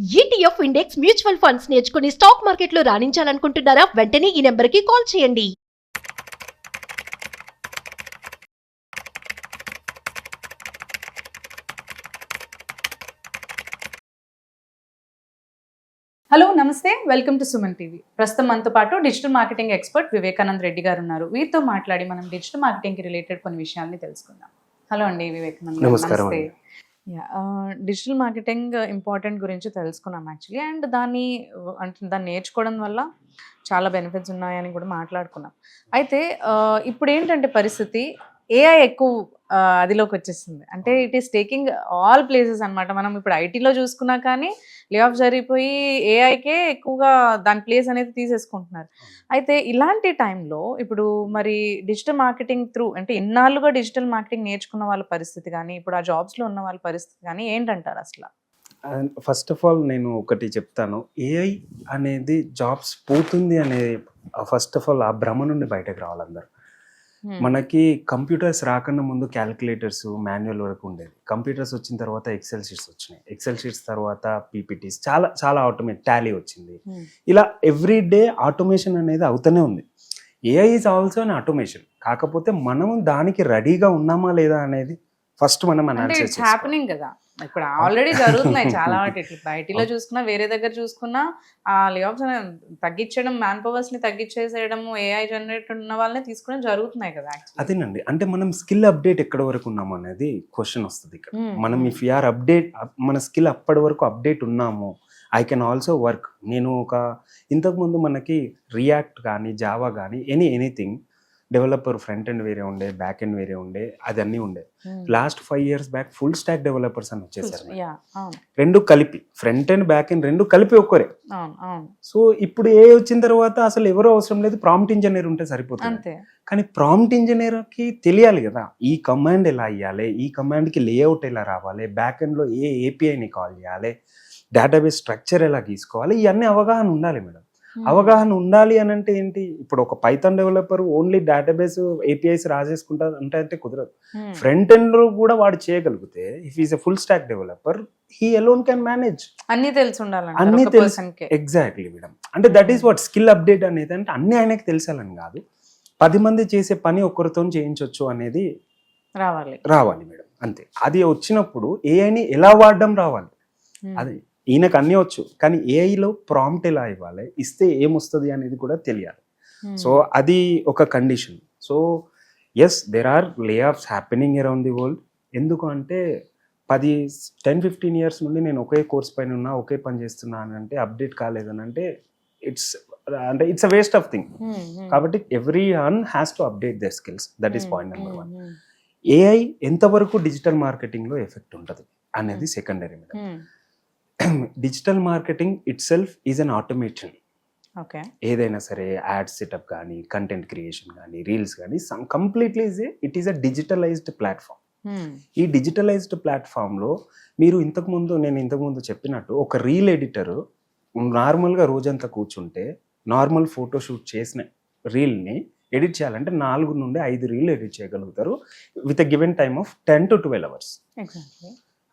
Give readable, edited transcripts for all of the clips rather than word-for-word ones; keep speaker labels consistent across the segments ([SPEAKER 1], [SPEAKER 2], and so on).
[SPEAKER 1] ETF index mutual funds నేర్చుకుని stock మార్కెట్లో రాణించాలనుకుంటున్నారా? వెంటనే ఈ నెంబర్కి కాల్ చేయండి.
[SPEAKER 2] హలో నమస్తే, వెల్కమ్ టు సుమన్ టీవీ. ప్రస్తుతం మనతో పాటు digital marketing expert Vivekanand Reddy గారు ఉన్నారు. వీరితో మాట్లాడి మనం డిజిటల్ మార్కెటింగ్కి రిలేటెడ్ కొన్ని విషయాల్ని తెలుసుకుందాం. హలో అండి వివేకానంద్ గారు.
[SPEAKER 3] నమస్కారం
[SPEAKER 2] నమస్తే.
[SPEAKER 3] అండి.
[SPEAKER 2] డిజిటల్ మార్కెటింగ్ ఇంపార్టెంట్ గురించి తెలుసుకున్నాం యాక్చువల్లీ, అండ్ దాన్ని నేర్చుకోవడం వల్ల చాలా బెనిఫిట్స్ ఉన్నాయని కూడా మాట్లాడుకున్నాం. అయితే ఇప్పుడు ఏంటంటే పరిస్థితి ఏఐ ఎక్కువ అదిలోకి వచ్చేసింది. అంటే it is taking all places అనమాట. మనం ఇప్పుడు ఐటీలో చూసుకున్నా కానీ లే ఆఫ్ జరిగిపోయి ఏఐకే ఎక్కువగా దాని ప్లేస్ అనేది తీసేసుకుంటున్నారు. అయితే ఇలాంటి టైంలో ఇప్పుడు మరి డిజిటల్ మార్కెటింగ్ త్రూ అంటే ఇన్నాళ్ళుగా డిజిటల్ మార్కెటింగ్ నేర్చుకున్న వాళ్ళ పరిస్థితి కానీ ఇప్పుడు ఆ జాబ్స్లో ఉన్న వాళ్ళ పరిస్థితి కానీ ఏంటంటారు అసలు?
[SPEAKER 3] ఫస్ట్ ఆఫ్ ఆల్ నేను ఒకటి చెప్తాను, ఏఐ అనేది జాబ్స్ పోతుంది అనే ఫస్ట్ ఆఫ్ ఆల్ ఆ భ్రమ నుండి బయటకు రావాలి అందరు. మనకి కంప్యూటర్స్ రాకన్నా ముందు క్యాలిక్యులేటర్స్ మాన్యువల్ వరకు ఉండేది. కంప్యూటర్స్ వచ్చిన తర్వాత ఎక్సెల్ షీట్స్ వచ్చినాయి. ఎక్సెల్ షీట్స్ తర్వాత పీపీటీస్, చాలా చాలా ఆటోమేట్ టాలీ వచ్చింది. ఇలా ఎవ్రీ డే ఆటోమేషన్ అనేది అవుతూనే ఉంది. AI is also an automation. కాకపోతే మనం దానికి రెడీగా ఉన్నామా లేదా అనేది ఫస్ట్ మనం అనాలిసిస్
[SPEAKER 2] హ్యాపెనింగ్ కదా. ఇప్పుడు ఆల్రెడీ జరుగుతున్నాయి చాలా వాటి. ఇట్లా బయటిలో చూసుకున్నా వేరే దగ్గర చూసుకున్నా ఆ లే ఆఫ్స్ తగ్గించడం, మ్యాన్ పవర్స్ ని తగ్గించేసేయడం, ఏఐ జనరేట్ ఉన్న వాళ్ళని తీసుకోవడం జరుగుతున్నాయి కదా.
[SPEAKER 3] అదేనండి, అంటే మనం స్కిల్ అప్డేట్ ఎక్కడి వరకు ఉన్నాము అనేది క్వశ్చన్ వస్తుంది ఇక్కడ. మనం ఇఫ్ యూఆర్ అప్డేట్, మన స్కిల్ అప్పటి వరకు అప్డేట్ ఉన్నాము, ఐ కెన్ ఆల్సో వర్క్. నేను ఇంతకుముందు మనకి రియాక్ట్ కానీ జావా కానీ ఎనీథింగ్ డెవలపర్ ఫ్రంట్ ఎండ్ వేరే ఉండే, బ్యాక్ ఎండ్ వేరే ఉండే, అదన్నీ ఉండే. Last 5 years back full stock developers అని వచ్చేసారు. రెండు కలిపి ఫ్రంట్ ఎండ్ బ్యాక్ ఎండ్ రెండు కలిపి ఒక్కరే. సో ఇప్పుడు ఏ వచ్చిన తర్వాత అసలు ఎవరో అవసరం లేదు, ప్రాంప్ట్ ఇంజనీర్ ఉంటే సరిపోతుంది. కానీ ప్రాంప్ట్ ఇంజనీర్కి తెలియాలి కదా, ఈ కమాండ్ ఎలా ఇవ్వాలి, ఈ కమాండ్కి లేఅవుట్ ఎలా రావాలి, బ్యాక్ ఎండ్లో ఏ ఏపీఐని కాల్ చేయాలి, డేటాబేస్ స్ట్రక్చర్ ఎలా గీసుకోవాలి, ఇవన్నీ అవగాహన ఉండాలి మేడం. అవగాహన ఉండాలి అని అంటే ఏంటి, ఇప్పుడు ఒక python developer only database APIs రాసేసుకుంటారు అంటే కుదరదు. ఫ్రంట్ ఎండ్ కూడా వాడు చేయగలిగితే, if is a full stack developer, he alone can manage.
[SPEAKER 2] అన్ని తెలిసి ఉండాలి,
[SPEAKER 3] అన్ని తెలుసు. Exactly madam. అంటే that is what skill update అనేది. అంటే అన్ని ఆయనకి తెలిసాలని కాదు, 10 మంది చేసే పని ఒక్కరితో చేయించవచ్చు అనేది రావాలి మేడం. అంతే. అది వచ్చినప్పుడు ఏఐని ఎలా వాడడం రావాలి. అది ఈయనకు అన్నీ వచ్చు, కానీ ఏఐలో ప్రాంప్ట్ ఎలా ఇవ్వాలి, ఇస్తే ఏమొస్తుంది అనేది కూడా తెలియాలి. సో అది ఒక condition. So yes, there are layoffs happening around the world. ఎందుకు అంటే 10-15 years నుండి నేను ఒకే కోర్స్ పైన ఉన్నా, ఒకే పని చేస్తున్నాను అంటే అప్డేట్ కాలేదని అంటే it's a waste of thing. కాబట్టి everyone has to update their skills. That is point number 1. AI ఎంతవరకు డిజిటల్ మార్కెటింగ్లో ఎఫెక్ట్ ఉంటుంది అనేది secondary madam. Digital marketing itself is an automation. ఏదైనా సరే యాడ్ సెటప్ కానీ, కంటెంట్ క్రియేషన్ కానీ, reels కానీ, completely it is a digitalized platform. ఈ డిజిటలైజ్డ్ ప్లాట్ఫామ్లో మీరు నేను ఇంతకుముందు చెప్పినట్టు ఒక రీల్ ఎడిటర్ నార్మల్గా రోజంతా కూర్చుంటే నార్మల్ ఫోటోషూట్ చేసిన రీల్ని ఎడిట్ చేయాలంటే 4 నుండి 5 రీల్ ఎడిట్ చేయగలుగుతారు with a given time of 10 to 12 hours.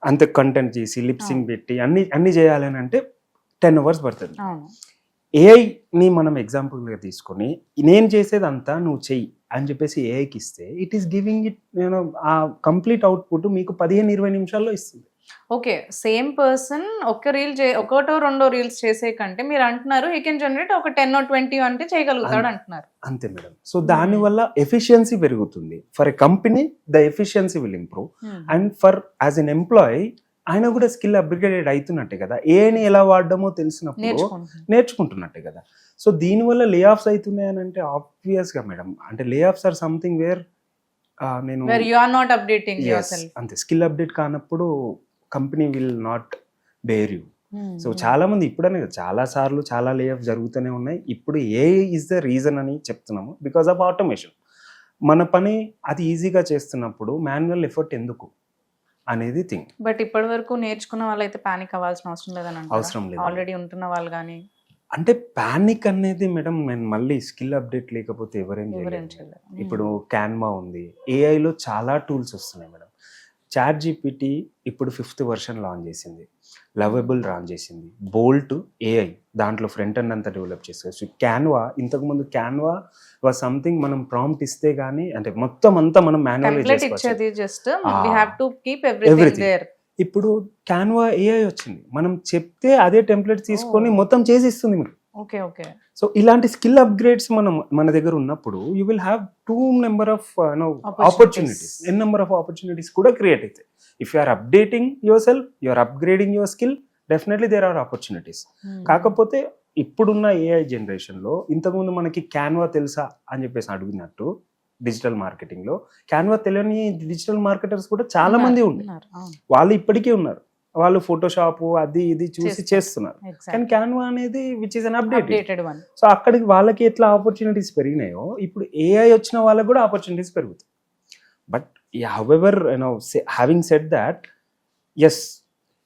[SPEAKER 3] అంతే. కంటెంట్ చేసి లిప్సింగ్ పెట్టి అన్ని చేయాలని అంటే 10 hours పడుతుంది. ఏఐని మనం ఎగ్జాంపుల్గా తీసుకొని నేను చేసేదంతా నువ్వు చెయ్యి అని చెప్పేసి ఏఐకి ఇస్తే ఇట్ ఈస్ గివింగ్ ఇట్, ఆ కంప్లీట్ అవుట్పుట్ మీకు 15-20 నిమిషాల్లో ఇస్తుంది.
[SPEAKER 2] ఓకే, సేమ్ పర్సన్ ఒక రీల్ ఒకటో రెండో రీల్స్ చేసే కంటే మీరు అంటున్నారు హీ కెన్ జనరేట్ ఒక 10 or 20 అంటే చేయగలుగుతాడు అంటున్నారు.
[SPEAKER 3] అంతే మేడం. సో దానివల్ల ఎఫిషియన్సీ పెరుగుతుంది. For a company the efficiency will improve, and for as N employee ఆయన కూడా స్కిల్ అప్గ్రేడెడ్ అవుతున్నట్టే కదా. ఏని ఎలా వాడడమో తెలిసినప్పుడు నేర్చుకుంటున్నట్టే కదా. సో దీనివల్ల లే ఆఫ్స్ అవుతున్నాయి అని అంటే ఆబ్వియస్గా మేడం, అంటే lay offs or something where అంతే. స్కిల్ అప్డేట్ కానప్పుడు company will not bear you. So చాలా మంది ఇప్పుడనే చాలా సార్లు చాలా లే ఆఫ్ జరుగుతూనే ఉన్నాయి. ఇప్పుడు ఏఐ ఈజ్ ద రీజన్ అని చెప్తున్నాము, బికాస్ ఆఫ్ ఆటోమేషన్. మన పని అది ఈజీగా చేస్తున్నప్పుడు మాన్యువల్ ఎఫర్ట్ ఎందుకు అనేది థింగ్.
[SPEAKER 2] బట్ ఇప్పటి వరకు నేర్చుకున్న వాళ్ళైతే పానిక్ అవ్వాల్సిన అవసరం లేదు. ఆల్రెడీ ఉంటున్న వాళ్ళు కానీ
[SPEAKER 3] అంటే పానిక్ అనేది మేడం, నేను మళ్ళీ స్కిల్ అప్డేట్ లేకపోతే ఎవరేం చేయలేరు. ఇప్పుడు క్యాన్వా ఉంది, ఏఐలో చాలా టూల్స్ వస్తున్నాయి మేడం. చాట్ జీపీటీ ఇప్పుడు 5th వెర్షన్ లాంచ్ చేసింది, లవబుల్ లాంచ్ చేసింది, బోల్ట్ ఏఐ దాంట్లో ఫ్రంట్ ఎండ్ అంతా డెవలప్ చేసుకోవచ్చు. క్యాన్వా, ఇంతకుముందు క్యాన్వా వాజ్ సంథింగ్ మనం ప్రాంప్ట్ ఇస్తే గానీ అంటే మొత్తం అంతా మనం మాన్యువల్
[SPEAKER 2] టెంప్లెట్ ఇచ్చేది, just we have to keep everything there.
[SPEAKER 3] ఇప్పుడు క్యాన్వా ఏఐ వచ్చింది, మనం చెప్తే అదే టెంప్లెట్ తీసుకొని మొత్తం చేసి ఇస్తుంది మీకు.
[SPEAKER 2] Okay okay.
[SPEAKER 3] సో ఇలాంటి స్కిల్ అప్గ్రేడ్స్ మన దగ్గర ఉన్నప్పుడు you will have number of opportunities, number of opportunities కూడా క్రియేట్ అవుతాయి. If you are updating your self, you are upgrading your skill, definitely there are opportunities. కాకపోతే ఇప్పుడున్న ఏఐ జనరేషన్లో, ఇంతకుముందు మనకి క్యాన్వా తెలుసా అని చెప్పేసి అడిగినట్టు డిజిటల్ మార్కెటింగ్లో క్యాన్వా తెలియని డిజిటల్ మార్కెటర్స్ కూడా చాలా మంది ఉన్నారు. వాళ్ళు ఇప్పటికీ ఉన్నారు, వాళ్ళు ఫోటోషాప్ అది ఇది చూసి చేస్తున్నారు. కానీ క్యాన్వా అనేది which is an updated one. So అక్కడికి వాళ్ళకి ఎట్లా ఆపర్చునిటీస్ పెరిగినాయో ఇప్పుడు ఏఐ వచ్చిన వాళ్ళకి కూడా ఆపర్చునిటీస్ పెరుగుతాయి. But however having said that, yes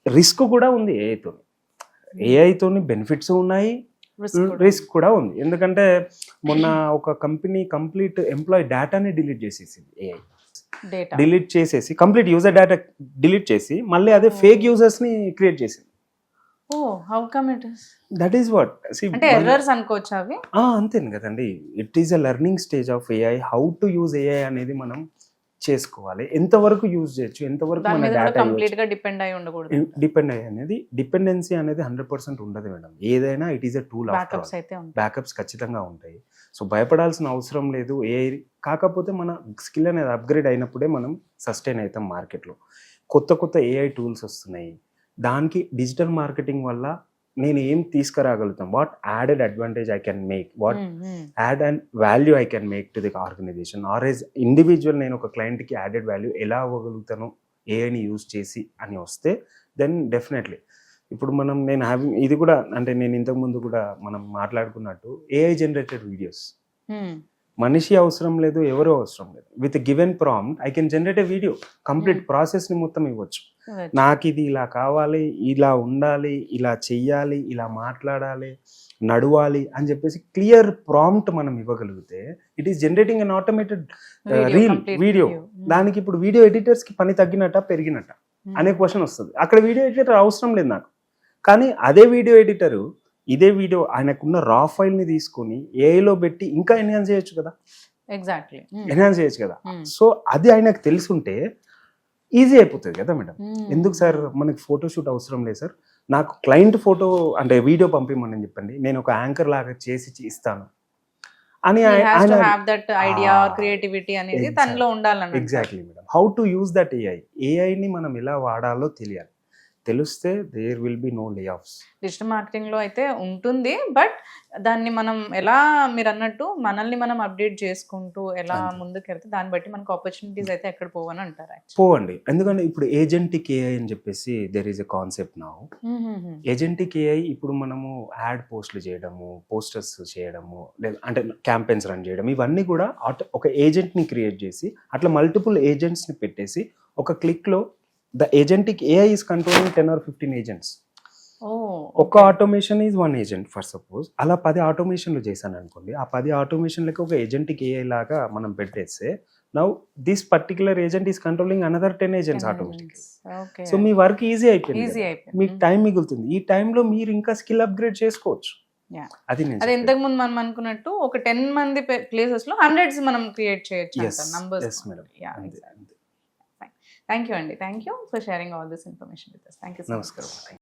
[SPEAKER 3] risk కూడా ఉంది ఏఐతో. ఏఐతోని బెనిఫిట్స్ ఉన్నాయి, రిస్క్ కూడా ఉంది. ఎందుకంటే మొన్న ఒక కంపెనీ కంప్లీట్ ఎంప్లాయీ డేటాని డిలీట్ చేసేసింది ఏఐ. డిలీట్ చేసేసి కంప్లీట్ యూజర్ డేటా డిలీట్ చేసి మళ్ళీ అదే ఫేక్ యూజర్స్ ని క్రియేట్ చేసింది.
[SPEAKER 2] Oh how come it is?
[SPEAKER 3] That is what,
[SPEAKER 2] అంటే ఎర్రర్స్ అనుకోవచ్చా అవి?
[SPEAKER 3] అంతేను కదండి. It is a learning stage of AI. How to use AI అనేది మనం చేసుకోవాలి, ఎంతవరకు యూజ్ చేయొచ్చు, ఎంతవరకు మన డేటా
[SPEAKER 2] కంప్లీట్ గా డిపెండ్ అయి ఉండకూడదు.
[SPEAKER 3] డిపెండ్ అయ్యి అనేది డిపెండెన్సీ అనేది 100% ఉండదు మేడం. ఏదైనా it is a tool.
[SPEAKER 2] Backups అయితే ఉంటాయి,
[SPEAKER 3] బ్యాకప్స్ ఖచ్చితంగా ఉంటాయి. సో భయపడాల్సిన అవసరం లేదు ఏఐ. కాకపోతే మన స్కిల్ అనేది అప్గ్రేడ్ అయినప్పుడే మనం సస్టైన్ అవుతాం మార్కెట్లో. కొత్త కొత్త ఏఐ టూల్స్ వస్తున్నాయి, దానికి డిజిటల్ మార్కెటింగ్ వల్ల నేను ఏం తీసుకురాగలుగుతాం, what added advantage I can make, what ad and value I can make to the organization, or as individual నేను ఒక క్లయింట్కి యాడెడ్ వాల్యూ ఎలా అవ్వగలుగుతాను ఏఐని యూజ్ చేసి అని వస్తే, దెన్ డెఫినెట్లీ ఇప్పుడు నేను హ్యావింగ్ ఇది కూడా, అంటే నేను ఇంతకుముందు కూడా మనం మాట్లాడుకున్నట్టు ఏఐ జనరేటెడ్ వీడియోస్, మనిషి అవసరం లేదు, ఎవరు అవసరం లేదు. With given prompt I can generate a video, complete ప్రాసెస్ని మొత్తం ఇవ్వచ్చు. నాకు ఇది ఇలా కావాలి, ఇలా ఉండాలి, ఇలా చెయ్యాలి, ఇలా మాట్లాడాలి, నడవాలి అని చెప్పేసి క్లియర్ ప్రాంప్ట్ మనం ఇవ్వగలిగితే it is generating an automated reel video. దానికి ఇప్పుడు వీడియో ఎడిటర్స్కి పని తగ్గినట్ట పెరిగినట్ట అనే క్వశ్చన్ వస్తుంది. అక్కడ వీడియో ఎడిటర్ అవసరం లేదు నాకు, కానీ అదే వీడియో ఎడిటరు ఇదే వీడియో ఆయనకున్న రా ఫైల్ని తీసుకొని ఏఐలో పెట్టి ఇంకా ఎన్హాన్స్ చేయొచ్చు కదా.
[SPEAKER 2] ఎగ్జాక్ట్లీ
[SPEAKER 3] ఎన్హాన్స్ చేయొచ్చు కదా. సో అది ఆయనకు తెలుసుంటే ఈజీ అయిపోతుంది కదా మేడం. ఎందుకు సార్ మనకి ఫోటోషూట్ అవసరం లేదు సార్, నాకు క్లయింట్ ఫోటో అంటే వీడియో పంపిమని చెప్పండి, నేను ఒక యాంకర్ లాగా చేసి ఇస్తాను అని exactly madam. How to use that AI, ఏఐని మనం ఎలా వాడాలో తెలియాలి. తెలిస్తే దేర్ విల్ బి నో లే ఆఫ్స్.
[SPEAKER 2] డిజిటల్ మార్కెటింగ్ లో అయితే ఉంటుంది, బట్ దాన్ని మనం ఎలా, మీరు అన్నట్టు మనల్ని మనం అప్డేట్ చేసుకుంటూ ఎలా ముందుకెళ్తే దాన్ని బట్టి మనకు ఆపర్చునిటీస్ అయితే ఎక్కడ పోవని అంటారు.
[SPEAKER 3] పోవండి, ఎందుకంటే ఇప్పుడు ఏజెంటిక్ ఏఐ అని చెప్పేసి there is a concept now. Agentic AI ఇప్పుడు మనము యాడ్ పోస్ట్లు చేయడము, పోస్టర్స్ చేయడము, లేదా అంటే క్యాంపెయిన్స్ రన్ చేయడం, ఇవన్నీ కూడా ఒక ఏజెంట్ని క్రియేట్ చేసి అట్లా మల్టిపుల్ ఏజెంట్స్ని పెట్టేసి ఒక క్లిక్లో the agentic AI is controlling 10 or 15 agents. ఒక automation is 1 agent for suppose. అలా 10 ఆటోమేషన్లు చేశాను అనుకోండి, ఆ 10 ఆటోమేషన్లకి ఒక ఏజెంటిక్ ఏఐ లాగా మనం పెట్టేస్తే now this particular agent is controlling another 10 agents automatically. So me work easy అయిపోయింది, మీకు టైం మిగులుతుంది. ఈ టైంలో మీరు ఇంకా స్కిల్ అప్గ్రేడ్ చేసుకోవచ్చు.
[SPEAKER 2] అది ఇంతకు ముందు మనం అనుకున్నట్టు ఒక 10 మంది ప్లేసెస్ లో 100s మనం క్రియేట్ చేయొచ్చు numbers. Thank you, Andy. Thank you for sharing all this information with us. Thank you so much.
[SPEAKER 3] Namaskaram.